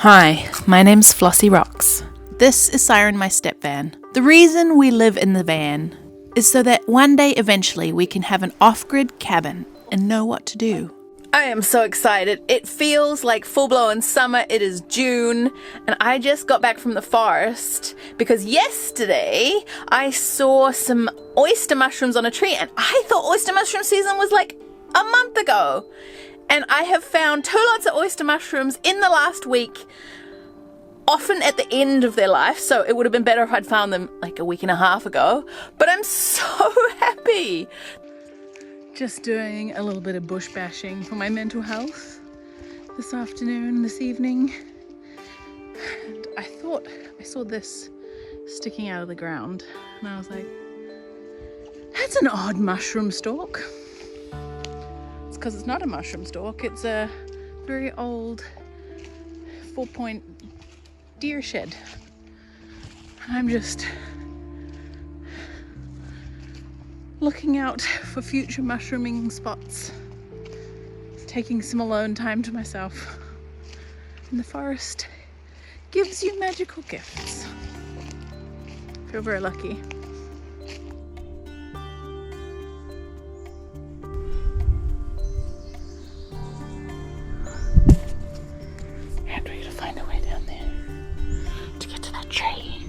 Hi, my name's Flossy Rocks. This is Siren, my step van. The reason we live in the van is so that one day eventually we can have an off-grid cabin and know what to do. I am so excited. It feels like full-blown summer. It is June, and I just got back from the forest because yesterday I saw some oyster mushrooms on a tree, and I thought oyster mushroom season was like a month ago. And I have found 2 lots of oyster mushrooms in the last week, often at the end of their life, so it would have been better if I'd found them like a week and a half ago. But I'm so happy. Just doing a little bit of bush bashing for my mental health this afternoon, this evening. And I thought I saw this sticking out of the ground, and I was like, that's an odd mushroom stalk. Because it's not a mushroom stalk, it's a very old 4-point deer shed. And I'm just looking out for future mushrooming spots, taking some alone time to myself. And the forest gives you magical gifts. I feel very lucky. Find a way down there to get to that tree.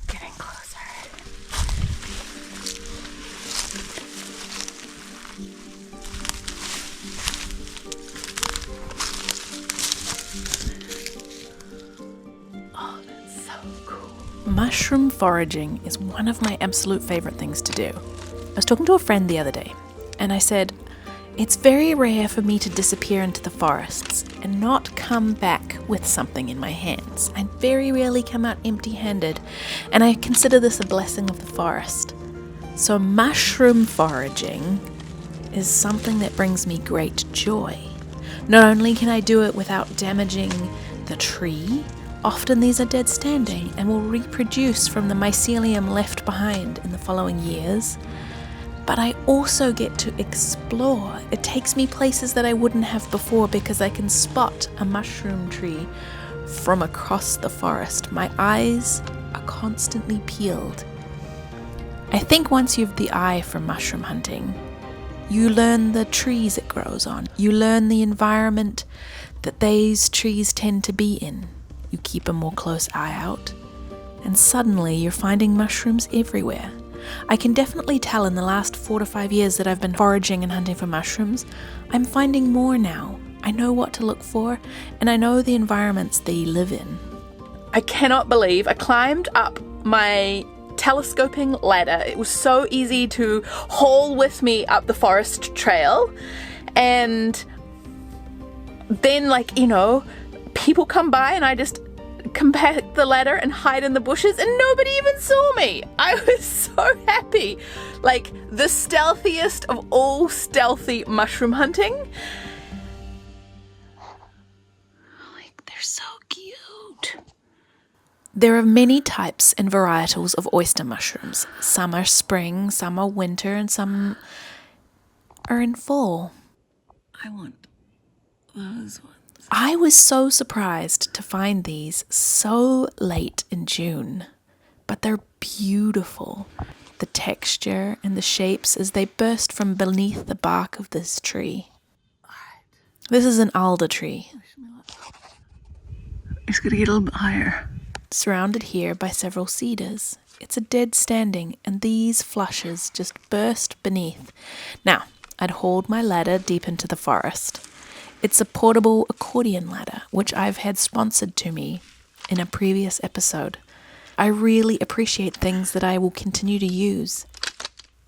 Getting closer. Mushroom foraging is one of my absolute favourite things to do. I was talking to a friend the other day, and I said, it's very rare for me to disappear into the forests and not come back with something in my hands. I very rarely come out empty-handed, and I consider this a blessing of the forest. So mushroom foraging is something that brings me great joy. Not only can I do it without damaging the tree, often these are dead standing and will reproduce from the mycelium left behind in the following years. But I also get to explore. It takes me places that I wouldn't have before because I can spot a mushroom tree from across the forest. My eyes are constantly peeled. I think once you have the eye for mushroom hunting, you learn the trees it grows on. You learn the environment that these trees tend to be in. You keep a more close eye out, and suddenly you're finding mushrooms everywhere. I can definitely tell in the last 4 to 5 years that I've been foraging and hunting for mushrooms, I'm finding more now. I know what to look for, and I know the environments they live in. I cannot believe I climbed up my telescoping ladder. It was so easy to haul with me up the forest trail, and then people come by and I just compact the ladder and hide in the bushes and nobody even saw me. I was so happy. Like the stealthiest of all stealthy mushroom hunting. Like they're so cute. There are many types and varietals of oyster mushrooms. Some are spring, some are winter, and some are in fall. I want those ones. I was so surprised to find these so late in June, but they're beautiful. The texture and the shapes as they burst from beneath the bark of this tree. This is an alder tree. It's going to get a little bit higher. Surrounded here by several cedars. It's a dead standing, and these flushes just burst beneath. Now, I'd hauled my ladder deep into the forest. It's a portable accordion ladder, which I've had sponsored to me in a previous episode. I really appreciate things that I will continue to use.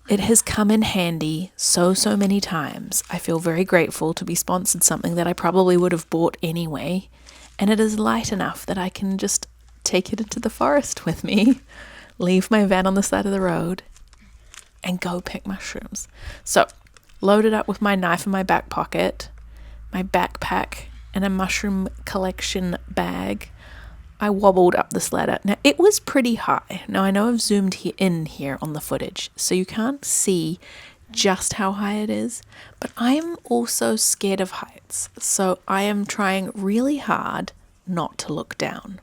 It has come in handy so many times. I feel very grateful to be sponsored something that I probably would have bought anyway. And it is light enough that I can just take it into the forest with me, leave my van on the side of the road, and go pick mushrooms. So, loaded up with my knife in my back pocket, my backpack and a mushroom collection bag, I wobbled up this ladder. Now, it was pretty high. Now, I know I've zoomed in here on the footage, so you can't see just how high it is, but I am also scared of heights, so I am trying really hard not to look down.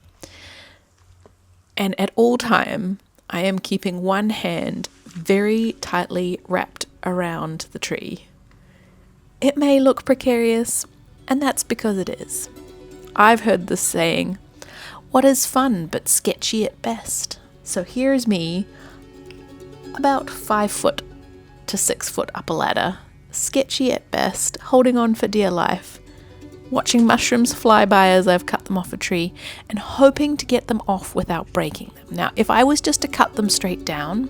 And at all time, I am keeping one hand very tightly wrapped around the tree. It may look precarious, and that's because it is. I've heard this saying, what is fun but sketchy at best? So here's me, about 5 foot to 6 foot up a ladder, sketchy at best, holding on for dear life, watching mushrooms fly by as I've cut them off a tree, and hoping to get them off without breaking them. Now, if I was just to cut them straight down,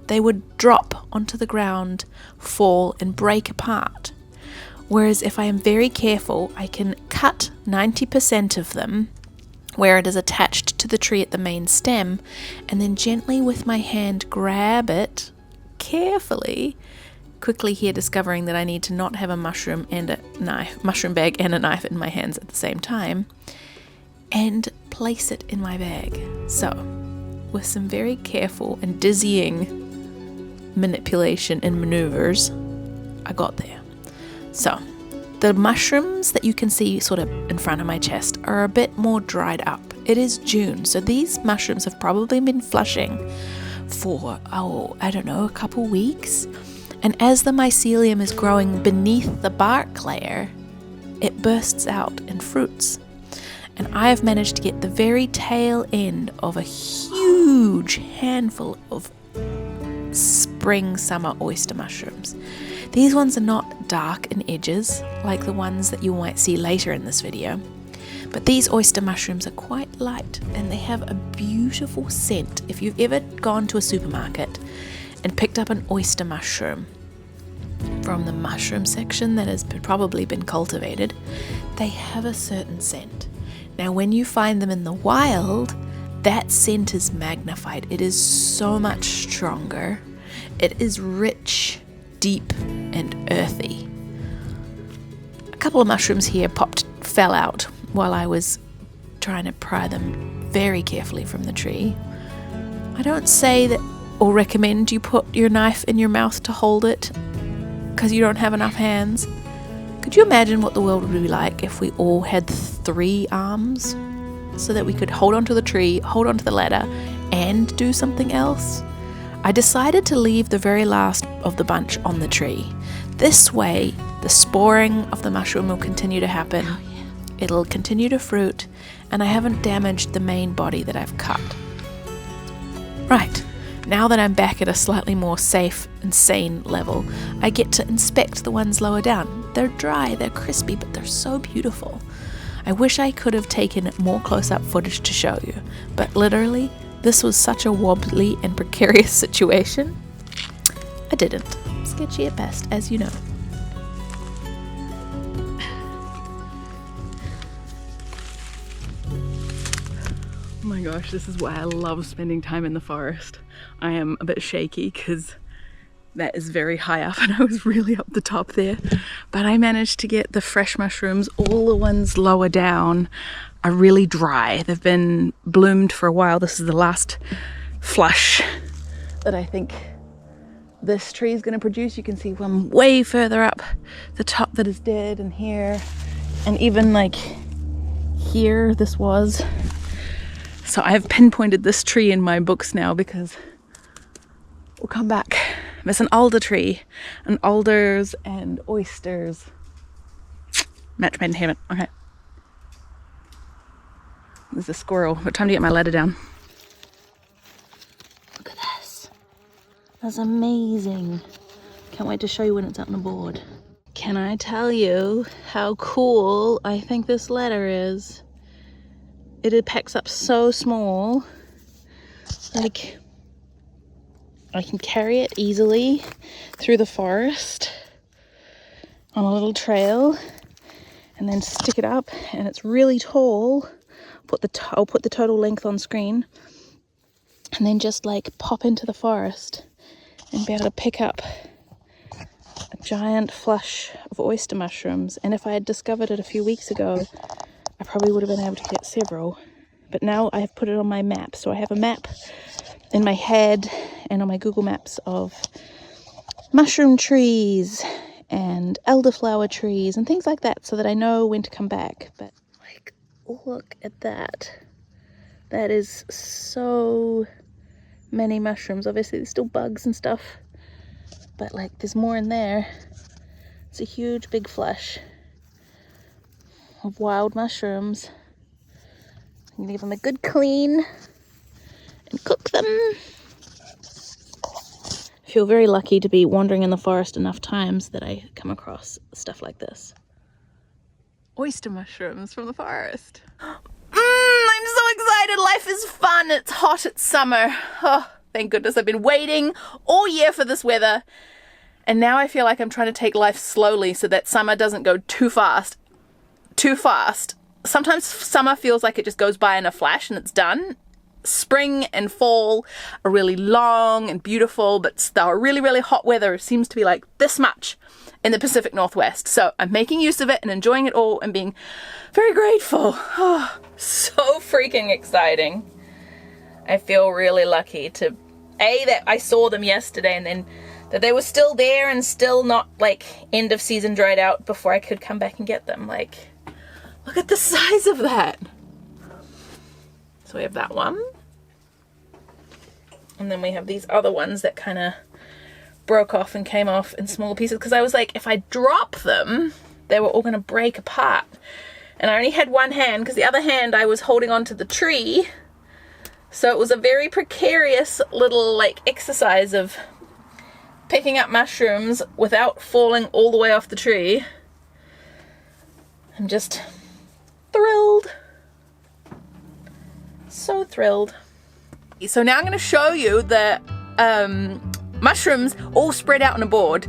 they would drop onto the ground, fall, and break apart. Whereas if I am very careful, I can cut 90% of them where it is attached to the tree at the main stem, and then gently with my hand grab it carefully, quickly here discovering that I need to not have a mushroom bag and a knife in my hands at the same time, and place it in my bag. So, with some very careful and dizzying manipulation and maneuvers, I got there. So, the mushrooms that you can see sort of in front of my chest are a bit more dried up. It is June, so these mushrooms have probably been flushing for, a couple weeks. And as the mycelium is growing beneath the bark layer, it bursts out in fruits. And I have managed to get the very tail end of a huge handful of summer oyster mushrooms. These ones are not dark in edges like the ones that you might see later in this video, but these oyster mushrooms are quite light and they have a beautiful scent. If you've ever gone to a supermarket and picked up an oyster mushroom from the mushroom section that has probably been cultivated, they have a certain scent. Now, when you find them in the wild, that scent is magnified. It is so much stronger. It is rich, deep, and earthy. A couple of mushrooms here fell out while I was trying to pry them very carefully from the tree. I don't say that or recommend you put your knife in your mouth to hold it because you don't have enough hands. Could you imagine what the world would be like if we all had 3 arms so that we could hold onto the tree, hold onto the ladder, and do something else? I decided to leave the very last of the bunch on the tree. This way, the sporing of the mushroom will continue to happen. It'll continue to fruit, and I haven't damaged the main body that I've cut. Right, now that I'm back at a slightly more safe and sane level, I get to inspect the ones lower down. They're dry, they're crispy, but they're so beautiful. I wish I could have taken more close-up footage to show you, but literally, this was such a wobbly and precarious situation. I didn't. Sketchy at best, as you know. Oh my gosh, this is why I love spending time in the forest. I am a bit shaky because that is very high up and I was really up the top there. But I managed to get the fresh mushrooms. All the ones lower down are really dry. They've been bloomed for a while. This is the last flush that I think this tree is going to produce. You can see one way further up the top that is dead, and here, and even like here this was. So I've pinpointed this tree in my books now because we'll come back. It's an alder tree, and alders and oysters. Match made in heaven. Okay. There's a squirrel, but time to get my ladder down. Look at this. That's amazing. Can't wait to show you when it's out on the board. Can I tell you how cool I think this ladder is? It packs up so small. Like, I can carry it easily through the forest on a little trail and then stick it up, and it's really tall. I'll put the total length on screen, and then just like pop into the forest and be able to pick up a giant flush of oyster mushrooms, and if I had discovered it a few weeks ago, I probably would have been able to get several. But now I have put it on my map, so I have a map in my head and on my Google Maps of mushroom trees and elderflower trees and things like that, so that I know when to come back. But like, look at that. That is so many mushrooms. Obviously there's still bugs and stuff, but like there's more in there. It's a huge big flush of wild mushrooms. I'm gonna give them a good clean and cook them. I feel very lucky to be wandering in the forest enough times that I come across stuff like this. Oyster mushrooms from the forest. I'm so excited. Life is fun. It's hot. It's summer. Oh, thank goodness. I've been waiting all year for this weather. And now I feel like I'm trying to take life slowly so that summer doesn't go too fast. Too fast. Sometimes summer feels like it just goes by in a flash and it's done. Spring and fall are really long and beautiful, but the really, really hot weather seems to be like this much in the Pacific Northwest. So I'm making use of it and enjoying it all and being very grateful. Oh, so freaking exciting. I feel really lucky to, that I saw them yesterday, and then that they were still there and still not like end of season dried out before I could come back and get them. Like, look at the size of that. So we have that one. And then we have these other ones that kind of broke off and came off in small pieces, because I was like, if I drop them, they were all going to break apart. And I only had one hand, because the other hand I was holding onto the tree. So it was a very precarious little like exercise of picking up mushrooms without falling all the way off the tree. I'm just thrilled. So thrilled. So now I'm going to show you the mushrooms all spread out on a board.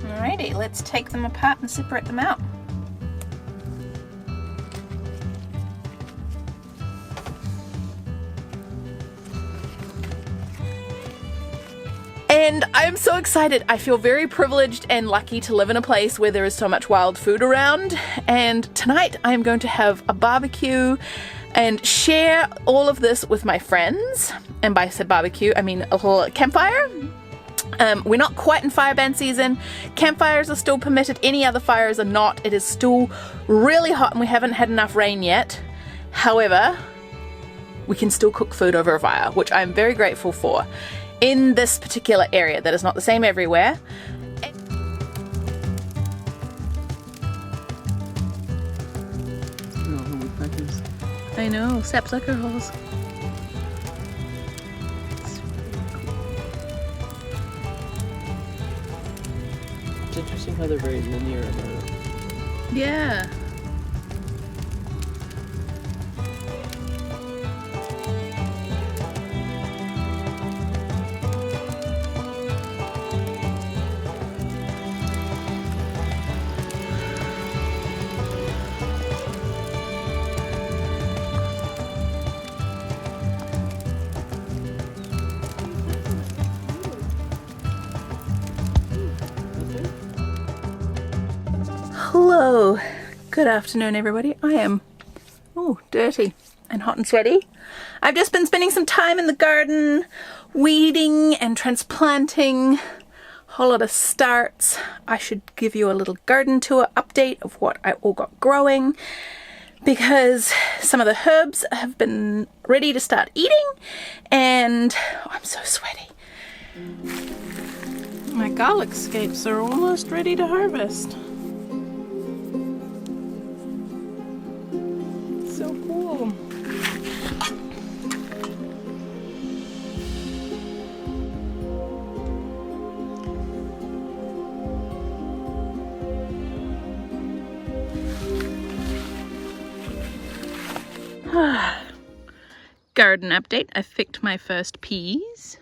Alrighty, let's take them apart and separate them out. And I'm so excited. I feel very privileged and lucky to live in a place where there is so much wild food around. And tonight I am going to have a barbecue and share all of this with my friends. And by said barbecue, I mean a little campfire. We're not quite in fire ban season. Campfires are still permitted. Any other fires are not. It is still really hot and we haven't had enough rain yet. However, we can still cook food over a fire, which I'm very grateful for. In this particular area that is not the same everywhere. I know, sapsucker holes. It's interesting how they're very linear in their... Yeah. Hello, good afternoon everybody. I am dirty and hot and sweaty. I've just been spending some time in the garden, weeding and transplanting, a whole lot of starts. I should give you a little garden tour update of what I all got growing, because some of the herbs have been ready to start eating, and I'm so sweaty. My garlic scapes are almost ready to harvest. So cool. Garden update. I picked my first peas.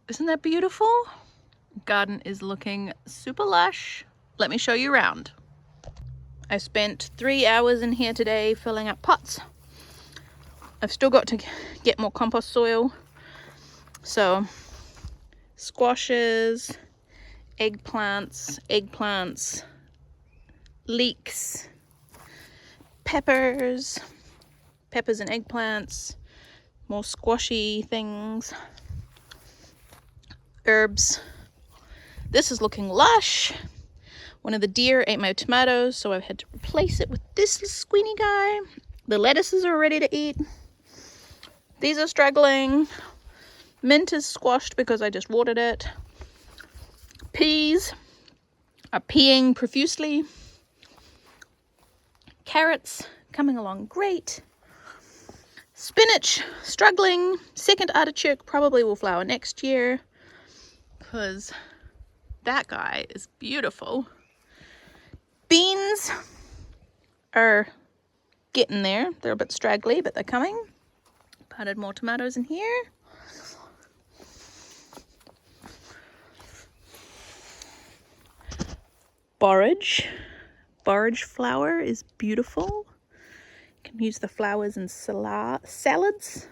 Isn't that beautiful? Garden is looking super lush. Let me show you around. I spent 3 hours in here today filling up pots. I've still got to get more compost soil. So squashes, eggplants, leeks, peppers and eggplants, more squashy things, herbs. This is looking lush. One of the deer ate my tomatoes, so I've had to replace it with this squeamy guy. The lettuces are ready to eat. These are struggling. Mint is squashed because I just watered it. Peas are peeing profusely. Carrots coming along great. Spinach struggling. Second artichoke probably will flower next year because that guy is beautiful. Beans are getting there. They're a bit straggly, but they're coming. Potted more tomatoes in here. Borage flower is beautiful. You can use the flowers in salads.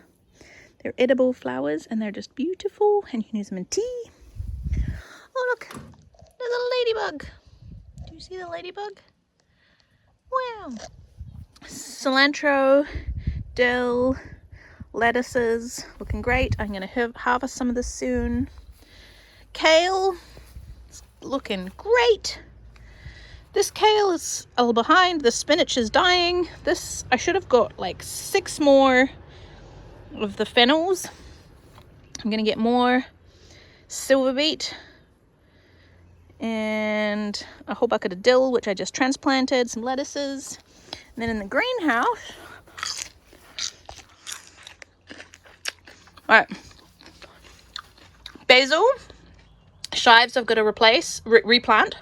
They're edible flowers and they're just beautiful, and you can use them in tea. Oh look, there's a ladybug. Do you see the ladybug? Wow. Cilantro, dill, lettuces, looking great. I'm going to harvest some of this soon. Kale, it's looking great. This kale is a little behind. The spinach is dying. This, I should have got like 6 more of the fennels. I'm going to get more silver beet and a whole bucket of dill, which I just transplanted, some lettuces. And then in the greenhouse, all right, basil, chives I've got to replant.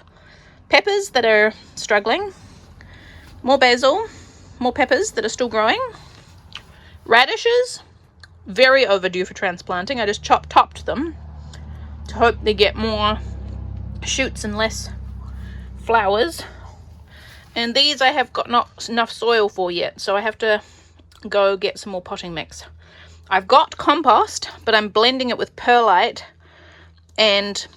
Peppers that are struggling. More basil, more peppers that are still growing. Radishes, very overdue for transplanting. I just topped them to hope they get more shoots and less flowers. And these I have got not enough soil for yet, so I have to go get some more potting mix. I've got compost, but I'm blending it with perlite and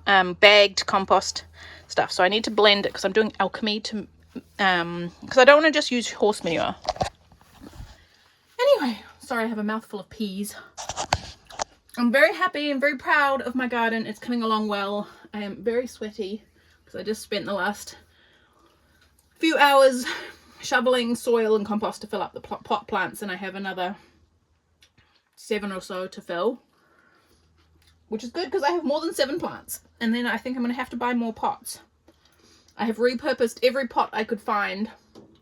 bagged compost stuff. So I need to blend it because I'm doing alchemy to because I don't want to just use horse manure. Anyway, sorry, I have a mouthful of peas. I'm very happy and very proud of my garden. It's coming along well. I am very sweaty because I just spent the last few hours shoveling soil and compost to fill up the pot plants, and I have another 7 or so to fill, which is good because I have more than 7 plants. And then I think I'm going to have to buy more pots. I have repurposed every pot I could find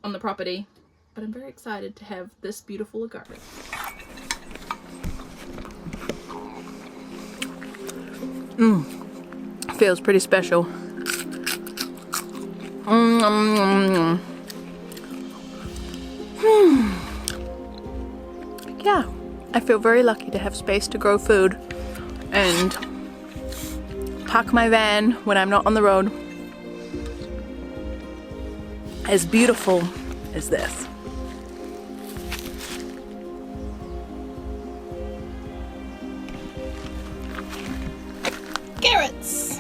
on the property, but I'm very excited to have this beautiful garden. Feels pretty special. Yeah, I feel very lucky to have space to grow food and park my van when I'm not on the road. As beautiful as this. Carrots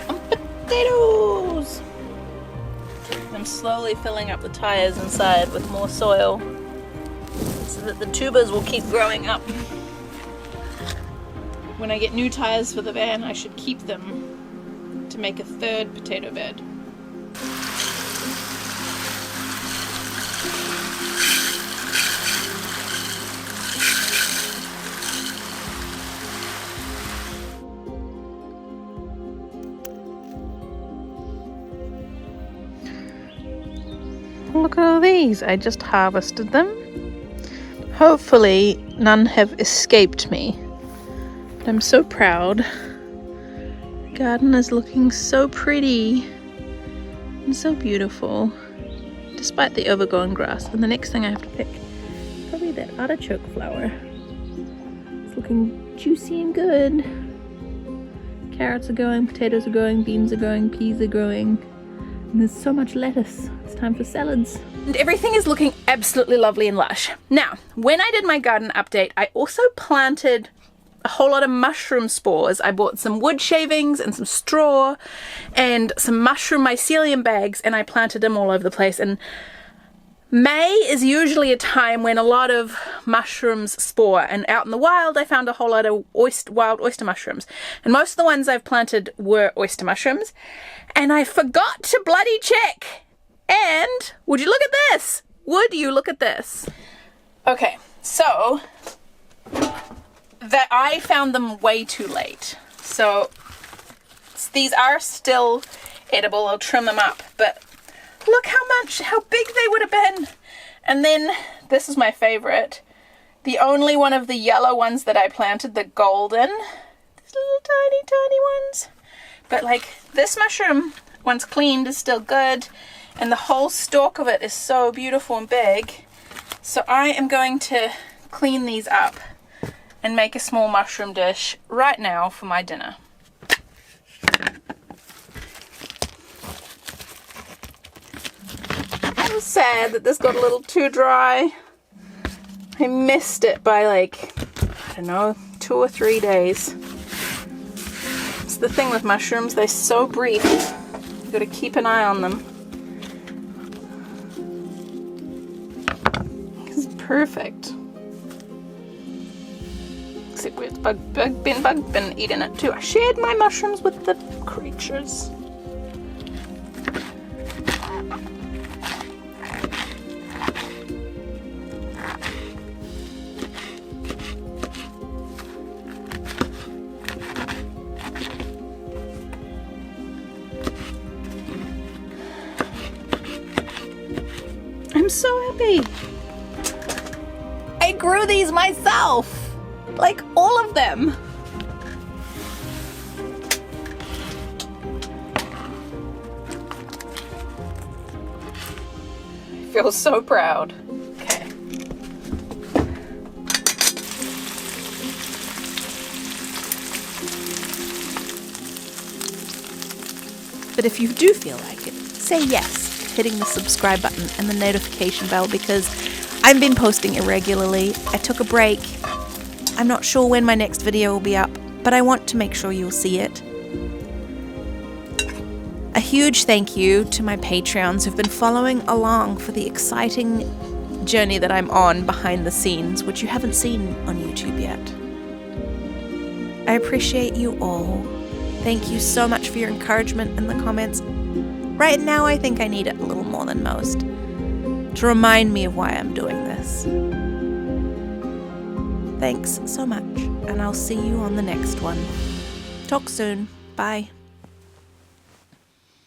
and potatoes. I'm slowly filling up the tires inside with more soil so that the tubers will keep growing up. When I get new tires for the van, I should keep them to make a 3rd potato bed. Look at all these. I just harvested them. Hopefully none have escaped me. But I'm so proud. The garden is looking so pretty and so beautiful, despite the overgrown grass. And the next thing I have to pick is probably that artichoke flower. It's looking juicy and good. Carrots are going, potatoes are growing, beans are growing, peas are growing. And there's so much lettuce. It's time for salads. And everything is looking absolutely lovely and lush. Now, when I did my garden update, I also planted a whole lot of mushroom spores. I bought some wood shavings and some straw and some mushroom mycelium bags, and I planted them all over the place. And May is usually a time when a lot of mushrooms spore, and out in the wild I found a whole lot of wild oyster mushrooms, and most of the ones I've planted were oyster mushrooms, and I forgot to bloody check. And would you look at this? Would you look at this? Okay, so that I found them way too late. So these are still edible. I'll trim them up, but look how big they would have been. And then this is my favorite. The only one of the yellow ones that I planted, the golden. These little tiny ones. But like this mushroom, once cleaned, is still good. And the whole stalk of it is so beautiful and big. So I am going to clean these up and make a small mushroom dish right now for my dinner. I'm sad that this got a little too dry. I missed it by like, I don't know, 2 or 3 days. It's the thing with mushrooms, they're so brief. You've got to keep an eye on them. It's perfect. Except it's been eating it too. I shared my mushrooms with the creatures. I'm so happy. I grew these myself. Like all of them. I feel so proud. Okay. But if you do feel like it, say yes. Hitting the subscribe button and the notification bell, because I've been posting irregularly. I took a break. I'm not sure when my next video will be up, but I want to make sure you'll see it. A huge thank you to my Patreons who've been following along for the exciting journey that I'm on behind the scenes, which you haven't seen on YouTube yet. I appreciate you all. Thank you so much for your encouragement in the comments. Right now, I think I need it a little more than most, to remind me of why I'm doing this. Thanks so much, and I'll see you on the next one. Talk soon. Bye.